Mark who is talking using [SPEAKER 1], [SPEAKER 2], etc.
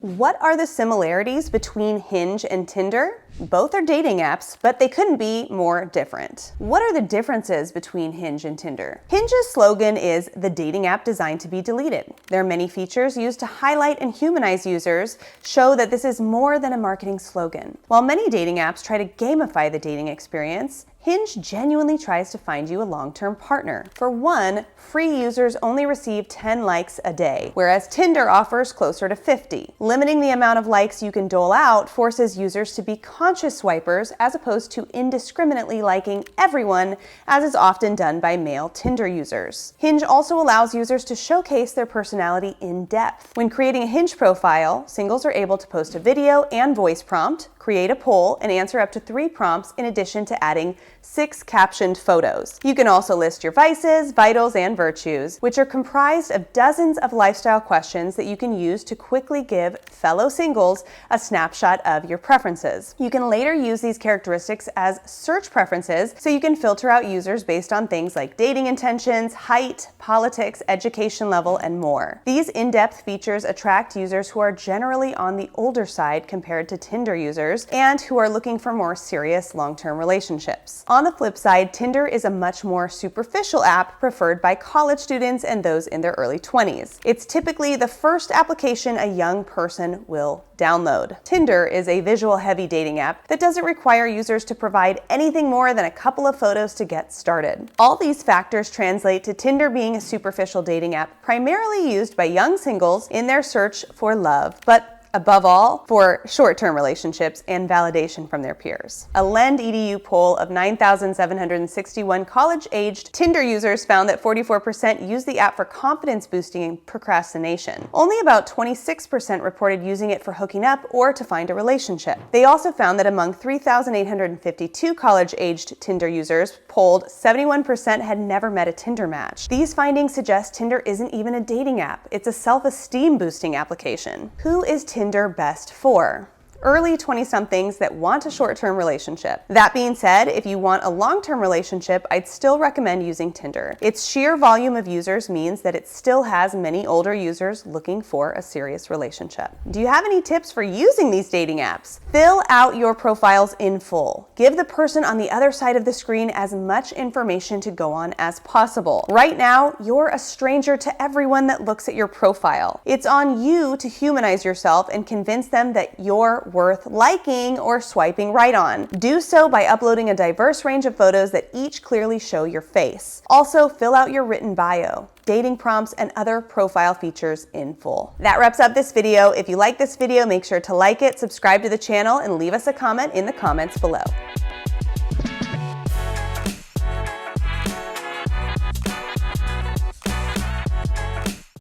[SPEAKER 1] What are the similarities between Hinge and Tinder? Both are dating apps, but they couldn't be more different. What are the differences between Hinge and Tinder? Hinge's slogan is the dating app designed to be deleted. Their many features used to highlight and humanize users show that this is more than a marketing slogan. While many dating apps try to gamify the dating experience, Hinge genuinely tries to find you a long-term partner. For one, free users only receive 10 likes a day, whereas Tinder offers closer to 50. Limiting the amount of likes you can dole out forces users to be conscious swipers as opposed to indiscriminately liking everyone, as is often done by male Tinder users. Hinge also allows users to showcase their personality in depth. When creating a Hinge profile, singles are able to post a video and voice prompt, create a poll, and answer up to 3 prompts in addition to adding 6 captioned photos. You can also list your vices, vitals, and virtues, which are comprised of dozens of lifestyle questions that you can use to quickly give fellow singles a snapshot of your preferences. You can later use these characteristics as search preferences so you can filter out users based on things like dating intentions, height, politics, education level, and more. These in-depth features attract users who are generally on the older side compared to Tinder users and who are looking for more serious long-term relationships. On the flip side, Tinder is a much more superficial app preferred by college students and those in their early 20s. It's typically the first application a young person will download. Tinder is a visual-heavy dating app that doesn't require users to provide anything more than a couple of photos to get started. All these factors translate to Tinder being a superficial dating app primarily used by young singles in their search for love, but above all, for short-term relationships and validation from their peers. A Lend.edu poll of 9,761 college-aged Tinder users found that 44% used the app for confidence boosting and procrastination. Only about 26% reported using it for hooking up or to find a relationship. They also found that among 3,852 college-aged Tinder users polled, 71% had never met a Tinder match. These findings suggest Tinder isn't even a dating app. It's a self-esteem boosting application. Who is Tinder best for? Early 20-somethings that want a short-term relationship. That being said, if you want a long-term relationship, I'd still recommend using Tinder. Its sheer volume of users means that it still has many older users looking for a serious relationship. Do you have any tips for using these dating apps? Fill out your profiles in full. Give the person on the other side of the screen as much information to go on as possible. Right now, you're a stranger to everyone that looks at your profile. It's on you to humanize yourself and convince them that you're worth liking or swiping right on. Do so by uploading a diverse range of photos that each clearly show your face. Also, fill out your written bio, dating prompts, and other profile features in full. That wraps up this video. If you like this video, make sure to like it, subscribe to the channel, and leave us a comment in the comments below.